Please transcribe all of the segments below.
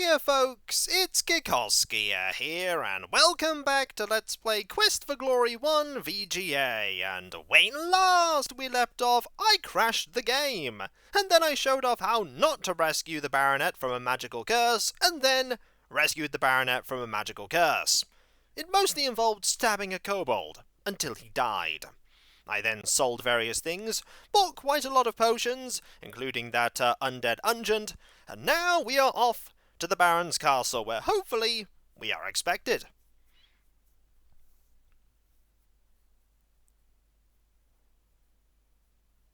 Hiya folks, it's Kikoskia here, and welcome back to Let's Play Quest for Glory 1 VGA, and when last we left off, I crashed the game, and then I showed off how not to rescue the baronet from a magical curse, and then rescued the baronet from a magical curse. It mostly involved stabbing a kobold, until he died. I then sold various things, bought quite a lot of potions, including that undead unguent, and now we are off to the Baron's castle, where hopefully we are expected.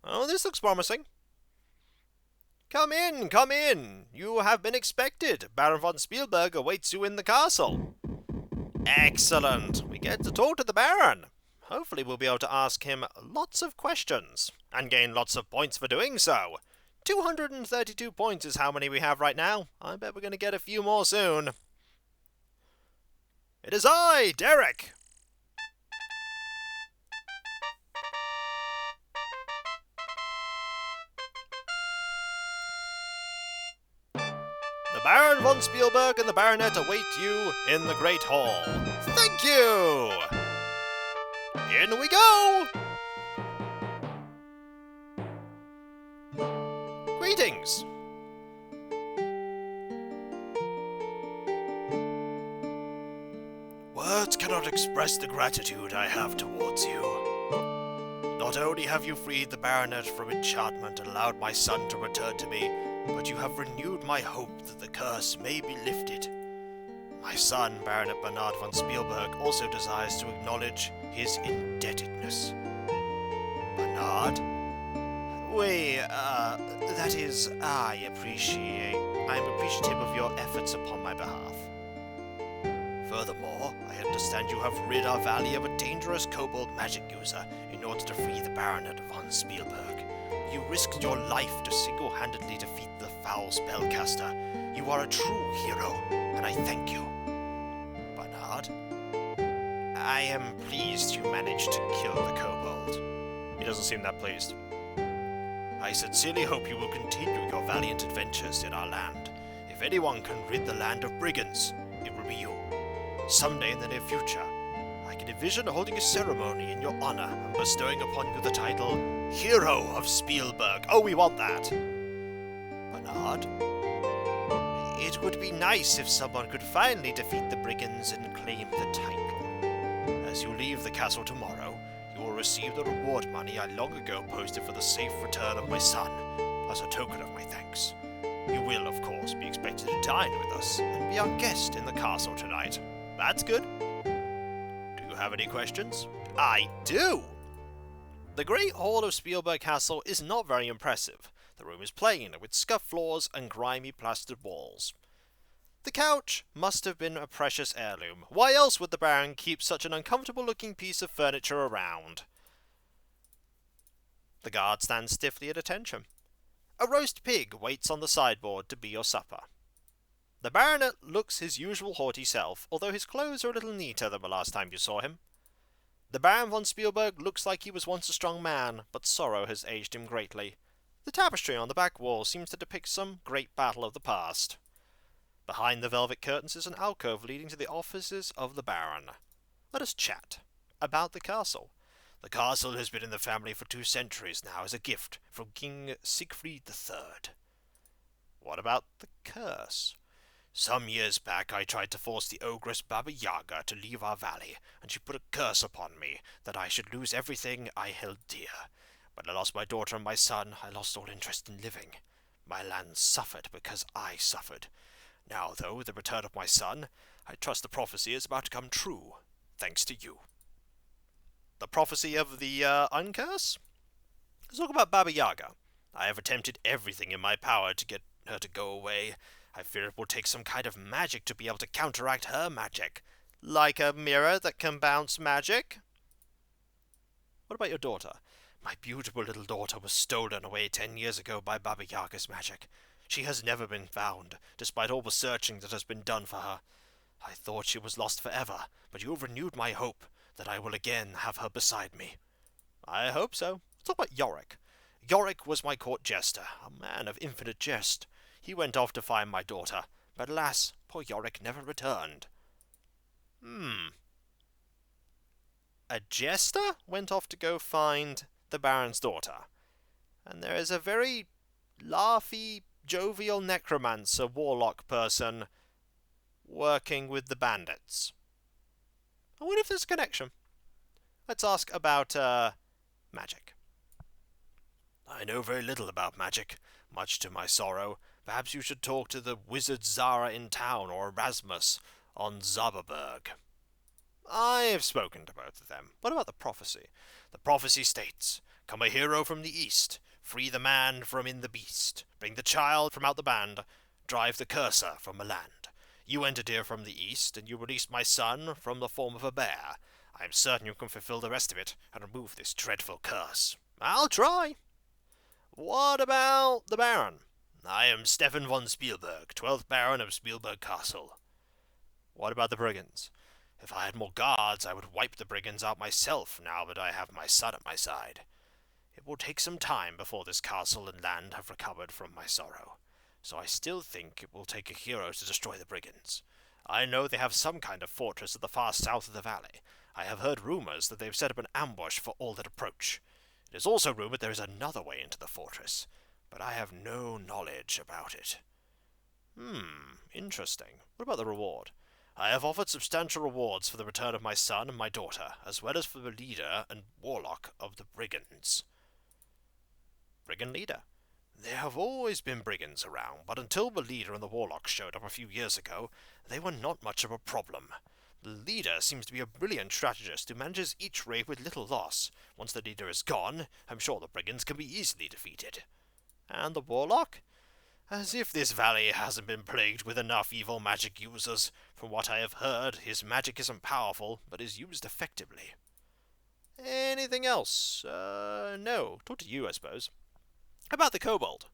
Oh, this looks promising. Come in, come in. You have been expected. Baron von Spielberg awaits you in the castle. Excellent. We get to talk to the Baron. Hopefully we'll be able to ask him lots of questions, and gain lots of points for doing so. 232 points is how many we have right now. I bet we're going to get a few more soon. It is I, Derek! The Baron von Spielberg and the Baronet await you in the Great Hall. Thank you! In we go! Greetings! Words cannot express the gratitude I have towards you. Not only have you freed the baronet from enchantment and allowed my son to return to me, but you have renewed my hope that the curse may be lifted. My son, Baronet Bernard von Spielberg, also desires to acknowledge his indebtedness. Bernard? That is, I am appreciative of your efforts upon my behalf. Furthermore, I understand you have rid our valley of a dangerous kobold magic user in order to free the Baronet von Spielberg. You risked your life to single-handedly defeat the foul spellcaster. You are a true hero, and I thank you. Bernard? I am pleased you managed to kill the kobold. He doesn't seem that pleased. I sincerely hope you will continue your valiant adventures in our land. If anyone can rid the land of brigands, it will be you. Someday in the near future, I can envision holding a ceremony in your honor and bestowing upon you the title Hero of Spielberg. Oh, we want that. Bernard? It would be nice if someone could finally defeat the brigands and claim the title. As you leave the castle tomorrow, you will receive the reward money I long ago posted for the safe return of my son, as a token of my thanks. You will, of course, be expected to dine with us and be our guest in the castle tonight. That's good. Do you have any questions? I do! The Great Hall of Spielberg Castle is not very impressive. The room is plain, with scuffed floors and grimy plastered walls. The couch must have been a precious heirloom. Why else would the Baron keep such an uncomfortable-looking piece of furniture around? The guard stands stiffly at attention. A roast pig waits on the sideboard to be your supper. The Baronet looks his usual haughty self, although his clothes are a little neater than the last time you saw him. The Baron von Spielberg looks like he was once a strong man, but sorrow has aged him greatly. The tapestry on the back wall seems to depict some great battle of the past. Behind the velvet curtains is an alcove leading to the offices of the Baron. Let us chat about the castle. The castle has been in the family for 2 centuries now as a gift from King Siegfried III. What about the curse? Some years back I tried to force the ogress Baba Yaga to leave our valley, and she put a curse upon me that I should lose everything I held dear. When I lost my daughter and my son, I lost all interest in living. My land suffered because I suffered. Now, though, with the return of my son, I trust the prophecy is about to come true, thanks to you. The prophecy of the uncurse? Let's talk about Baba Yaga. I have attempted everything in my power to get her to go away. I fear it will take some kind of magic to be able to counteract her magic. Like a mirror that can bounce magic? What about your daughter? My beautiful little daughter was stolen away 10 years ago by Baba Yaga's magic. She has never been found, despite all the searching that has been done for her. I thought she was lost forever, but you have renewed my hope that I will again have her beside me. I hope so. Let's talk about Yorick. Yorick was my court jester, a man of infinite jest. He went off to find my daughter, but alas, poor Yorick never returned. A jester went off to go find the Baron's daughter, and there is a very laughy, jovial necromancer warlock person working with the bandits. I wonder if there's a connection. Let's ask about, magic. I know very little about magic, much to my sorrow. Perhaps you should talk to the wizard Zara in town, or Erasmus on Zauberberg. I have spoken to both of them. What about the prophecy? The prophecy states, come a hero from the east, free the man from in the beast, bring the child from out the band, drive the curser from a land. You entered here from the east, and you released my son from the form of a bear. I am certain you can fulfill the rest of it, and remove this dreadful curse. I'll try. What about the Baron? I am Stefan von Spielberg, 12th Baron of Spielberg Castle. What about the brigands? If I had more guards, I would wipe the brigands out myself, now that I have my son at my side. It will take some time before this castle and land have recovered from my sorrow, so I still think it will take a hero to destroy the brigands. I know they have some kind of fortress at the far south of the valley. I have heard rumors that they've set up an ambush for all that approach. It is also rumored there is another way into the fortress, but I have no knowledge about it. Interesting. What about the reward? I have offered substantial rewards for the return of my son and my daughter, as well as for the leader and warlock of the brigands. Brigand leader? There have always been brigands around, but until the leader and the warlock showed up a few years ago, they were not much of a problem. The leader seems to be a brilliant strategist who manages each raid with little loss. Once the leader is gone, I'm sure the brigands can be easily defeated. And the warlock? As if this valley hasn't been plagued with enough evil magic users. From what I have heard, his magic isn't powerful, but is used effectively. Anything else? No. Talk to you, I suppose. About the kobold.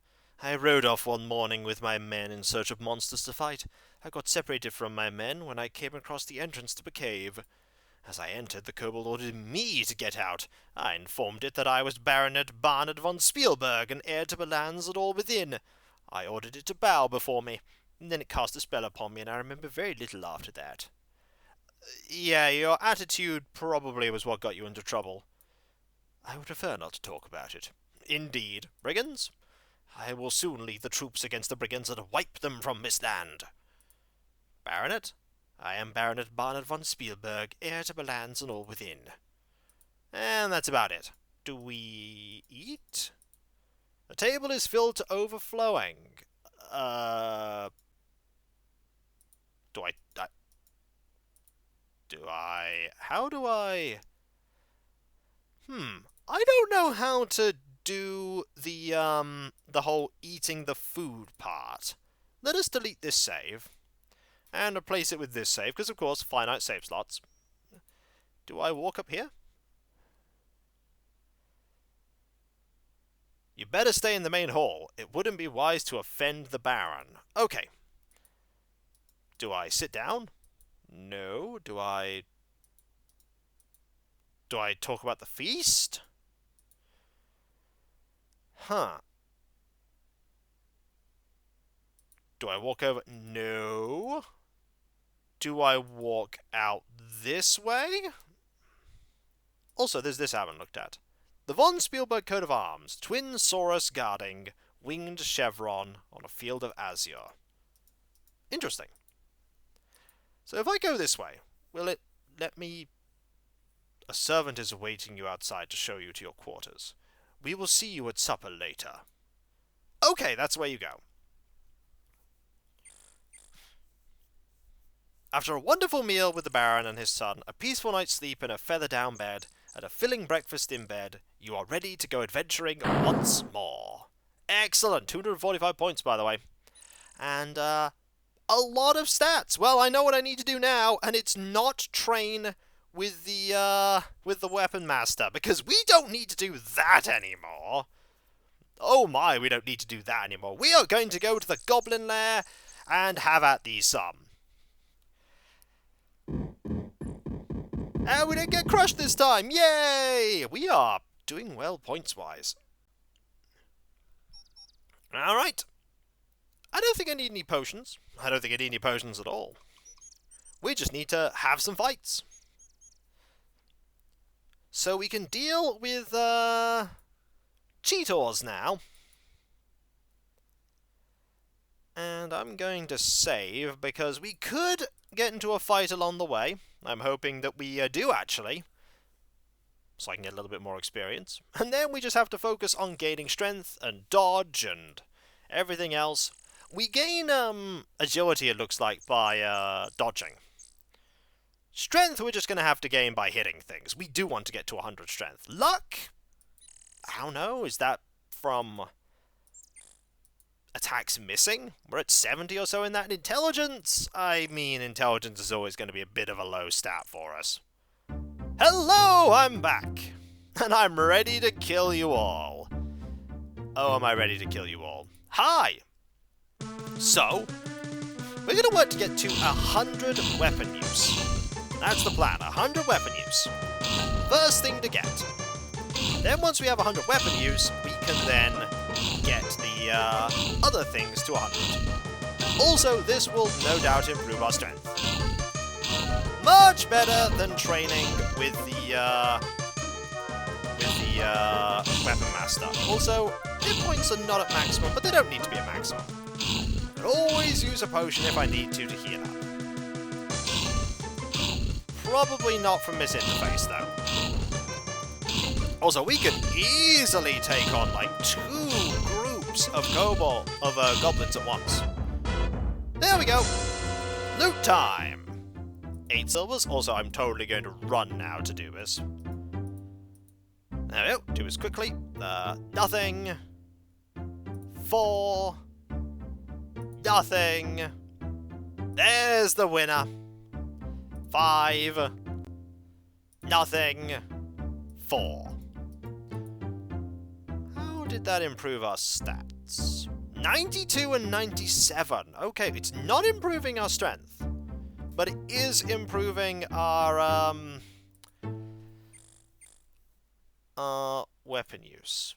I rode off one morning with my men in search of monsters to fight. I got separated from my men when I came across the entrance to the cave. As I entered, the kobold ordered me to get out. I informed it that I was Baronet Barnard von Spielberg, and heir to the lands and all within. I ordered it to bow before me, and then it cast a spell upon me, and I remember very little after that. Yeah, your attitude probably was what got you into trouble. I would prefer not to talk about it. Indeed. Brigands? I will soon lead the troops against the brigands and wipe them from this land. Baronet? I am Baronet Barnard von Spielberg, heir to the lands and all within. And that's about it. Do we eat? The table is filled to overflowing. How do I... I don't know how to do the whole eating the food part. Let us delete this save. And replace it with this save, because of course, finite save slots. Do I walk up here? You better stay in the main hall. It wouldn't be wise to offend the Baron. Okay. Do I sit down? No. Do I talk about the feast? Huh. Do I walk over? No. Do I walk out this way? Also, there's this I haven't looked at. The von Spielberg coat of arms, twin Saurus guarding, winged chevron on a field of azure. Interesting. So if I go this way, will it let me... A servant is awaiting you outside to show you to your quarters. We will see you at supper later. Okay, that's where you go. After a wonderful meal with the Baron and his son, a peaceful night's sleep in a feather-down bed, and a filling breakfast in bed, you are ready to go adventuring once more. Excellent! 245 points, by the way. And, a lot of stats. Well, I know what I need to do now, and it's not train with the Weapon Master, because we don't need to do that anymore. Oh my, we don't need to do that anymore. We are going to go to the Goblin Lair and have at these some. And we didn't get crushed this time! Yay! We are doing well points-wise. Alright. I don't think I need any potions. I don't think I need any potions at all. We just need to have some fights. So we can deal with cheetahs now. And I'm going to save, because we could get into a fight along the way. I'm hoping that we do, actually. So I can get a little bit more experience. And then we just have to focus on gaining strength and dodge and everything else. We gain agility, it looks like, by dodging. Strength we're just going to have to gain by hitting things. We do want to get to 100 strength. Luck? I don't know. Is that from attacks missing? We're at 70 or so in that. And intelligence? I mean, intelligence is always going to be a bit of a low stat for us. Hello, I'm back. And I'm ready to kill you all. Oh, am I ready to kill you all? Hi! So, we're going to work to get to 100 weapon use. That's the plan, 100 weapon use. First thing to get. Then once we have 100 weapon use, we can then get the other things to 100. Also, this will no doubt improve our strength. Much better than training with the weapon master. Also, hit points are not at maximum, but they don't need to be at maximum. I can always use a potion if I need to heal up. Probably not from this interface, though. Also, we could easily take on, like, 2 groups of goblins at once. There we go! Loot time! 8 silvers. Also, I'm totally going to run now to do this. There we go. Do this quickly. Nothing. 4. Nothing. There's the winner. 5. Nothing. 4. How did that improve our stats? 92 and 97. Okay, it's not improving our strength, but it is improving our weapon use.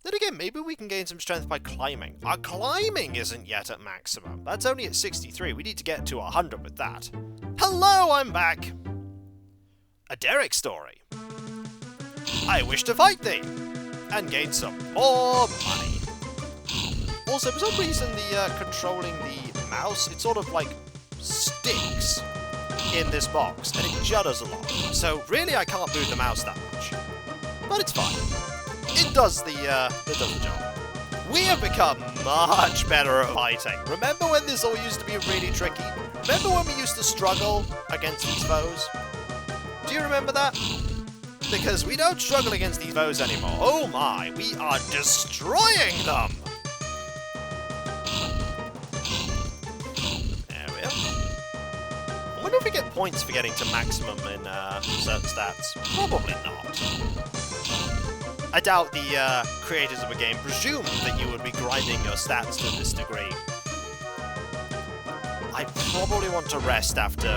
Then again, maybe we can gain some strength by climbing. Our climbing isn't yet at maximum. That's only at 63. We need to get to 100 with that. Hello, I'm back! A Derek story. I wish to fight thee, and gain some more money. Also, for some reason, the controlling the mouse, it sort of like sticks in this box, and it judders a lot. So really, I can't move the mouse that much, but it's fine. It does the job. We have become much better at fighting. Remember when this all used to be really tricky? Remember when we used to struggle against these foes? Do you remember that? Because we don't struggle against these foes anymore. Oh my, we are destroying them! There we are. I wonder if we get points for getting to maximum in certain stats. Probably not. I doubt the creators of a game presumed that you would be grinding your stats to this degree. I probably want to rest after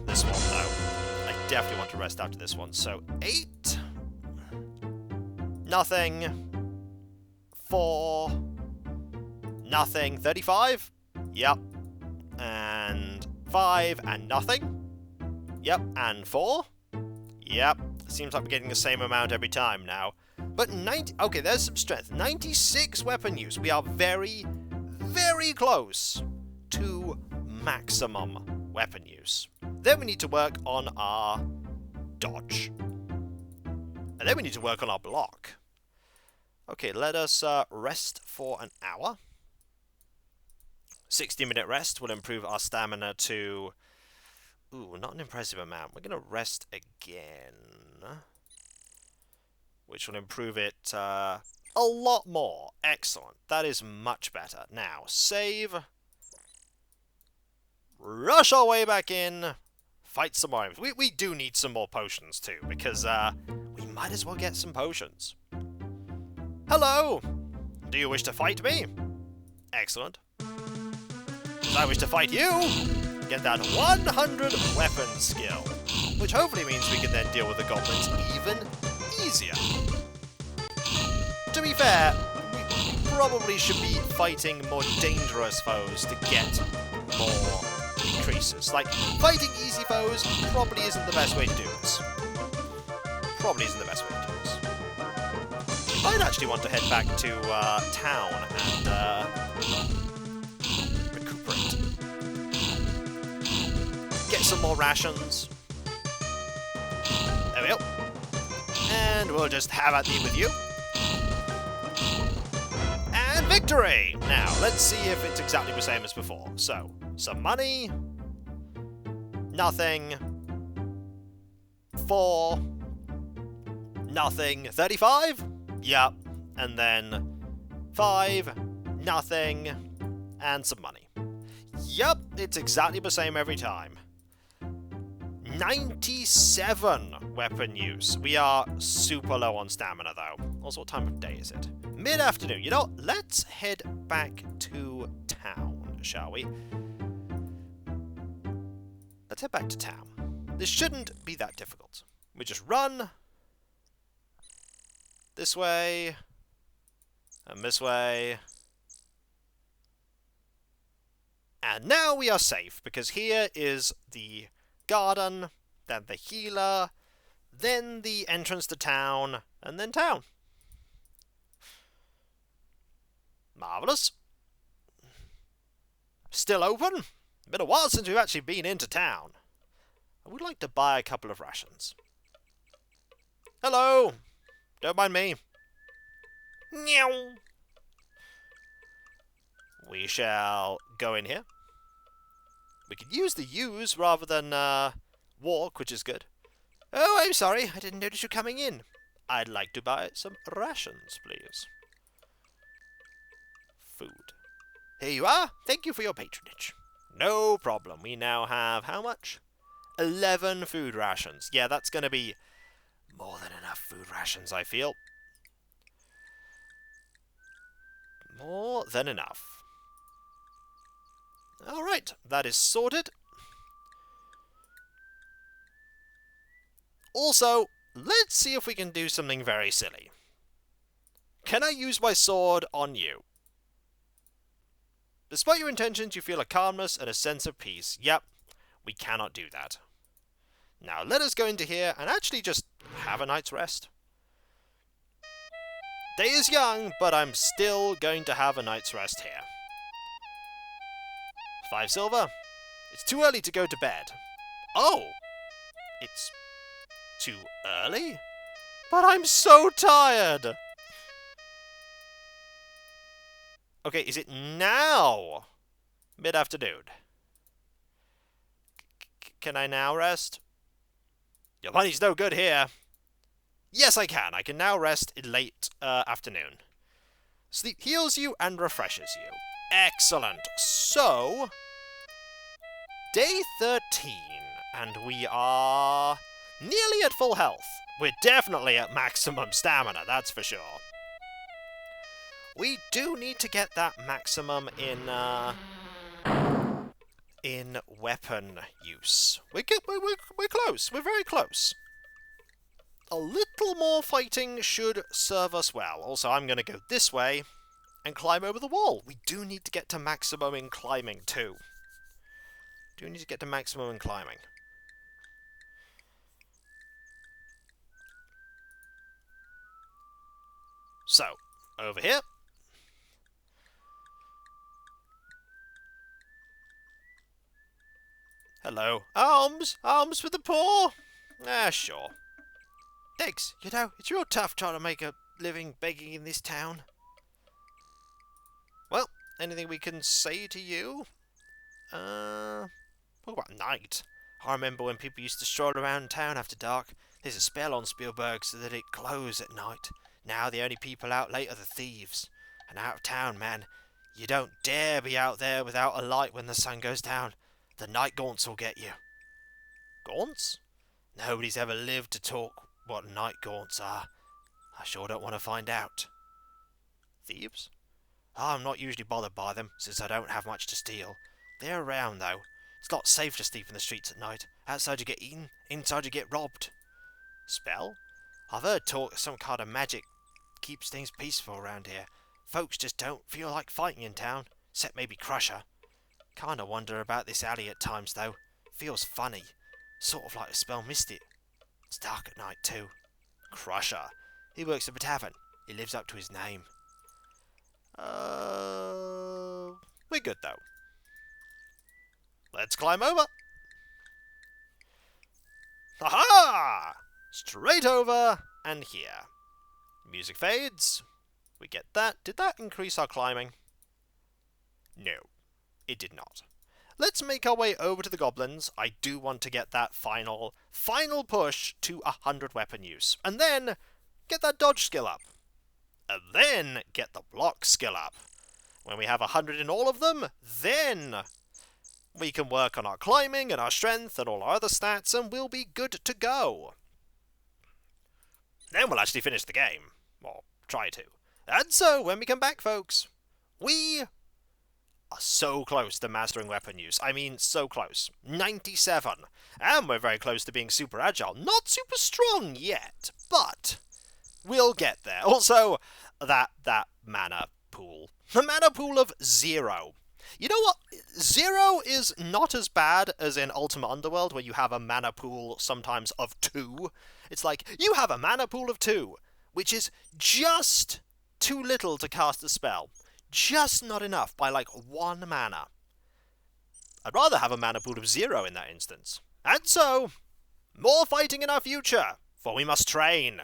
this one, though. I definitely want to rest after this one. So, 8. Nothing. 4. Nothing. 35? Yep. And 5 and nothing? Yep. And 4? Yep. Seems like we're getting the same amount every time now. But 90... Okay, there's some strength. 96 weapon use. We are very, very close to maximum weapon use. Then we need to work on our dodge. And then we need to work on our block. Okay, let us rest for an hour. 60-minute rest will improve our stamina to... Ooh, not an impressive amount. We're going to rest again, which will improve it a lot more. Excellent. That is much better. Now, save. Rush our way back in. Fight some more. We do need some more potions too, because we might as well get some potions. Hello! Do you wish to fight me? Excellent. I wish to fight you! Get that 100 weapon skill, which hopefully means we can then deal with the goblins even easier. To be fair, we probably should be fighting more dangerous foes to get more increases. Like, fighting easy foes probably isn't the best way to do this. Probably isn't the best way to do this. I'd actually want to head back to town and recuperate. Get some more rations. There we go. And we'll just have at it with you. And victory! Now, let's see if it's exactly the same as before. So, some money. Nothing. 4. Nothing. 35? Yep. And then 5. Nothing. And some money. Yep, it's exactly the same every time. 97 weapon use. We are super low on stamina, though. Also, what time of day is it? Mid-afternoon. You know what? Let's head back to town, shall we? Let's head back to town. This shouldn't be that difficult. We just run this way and this way. And now we are safe, because here is the garden, then the healer, then the entrance to town, and then town. Marvellous. Still open? Been a while since we've actually been into town. I would like to buy a couple of rations. Hello! Don't mind me. Meow. We shall go in here. We could use the U's rather than walk, which is good. Oh, I'm sorry. I didn't notice you coming in. I'd like to buy some rations, please. Food. Here you are. Thank you for your patronage. No problem. We now have how much? 11 food rations. Yeah, that's going to be more than enough food rations, I feel. More than enough. Alright, that is sorted. Also, let's see if we can do something very silly. Can I use my sword on you? Despite your intentions, you feel a calmness and a sense of peace. Yep, we cannot do that. Now, let us go into here and actually just have a night's rest. Day is young, but I'm still going to have a night's rest here. 5 silver. It's too early to go to bed. Oh! It's too early? But I'm so tired! Okay, is it now? Mid-afternoon. Can I now rest? Your money's no good here. Yes, I can. I can now rest in late afternoon. Sleep heals you and refreshes you. Excellent. So, day 13, and we are nearly at full health. We're definitely at maximum stamina, that's for sure. We do need to get that maximum in weapon use. We're close. We're very close. A little more fighting should serve us well. Also, I'm going to go this way and climb over the wall. We do need to get to maximum in climbing too. Do need to get to maximum in climbing. So, over here. Hello. Alms! Alms for the poor! Ah, sure. Thanks. You know, it's real tough trying to make a living begging in this town. Well, anything we can say to you? What about night? I remember when people used to stroll around town after dark. There's a spell on Spielberg so that it glows at night. Now the only people out late are the thieves. And out of town, man, you don't dare be out there without a light when the sun goes down. The night gaunts will get you. Gaunts? Nobody's ever lived to talk what night gaunts are. I sure don't want to find out. Thieves? I'm not usually bothered by them, since I don't have much to steal. They're around, though. It's not safe to sleep in the streets at night. Outside you get eaten, inside you get robbed. Spell? I've heard talk of some kind of magic keeps things peaceful around here. Folks just don't feel like fighting in town, except maybe Crusher. Kinda wonder about this alley at times, though. Feels funny. Sort of like a spell missed it. It's dark at night, too. Crusher. He works at the tavern. He lives up to his name. We're good, though. Let's climb over. Aha! Straight over and here. Music fades. We get that. Did that increase our climbing? No, it did not. Let's make our way over to the goblins. I do want to get that final push to 100 weapon use. And then get that dodge skill up. And then get the block skill up. When we have 100 in all of them, then we can work on our climbing and our strength and all our other stats, and we'll be good to go. Then we'll actually finish the game. Or try to. And so, when we come back, folks, we are so close to mastering weapon use. I mean, so close. 97. And we're very close to being super agile. Not super strong yet, but we'll get there. Also, that mana pool. The mana pool of 0. You know what? 0 is not as bad as in Ultima Underworld, where you have a mana pool sometimes of 2. It's like, you have a mana pool of 2, which is just too little to cast a spell. Just not enough by like 1 mana. I'd rather have a mana pool of 0 in that instance. And so, more fighting in our future, for we must train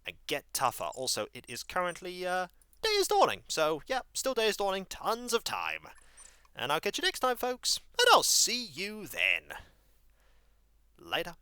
and get tougher. Also, it is currently day is dawning, so yeah, still day is dawning, tons of time. And I'll catch you next time, folks, and I'll see you then. Later.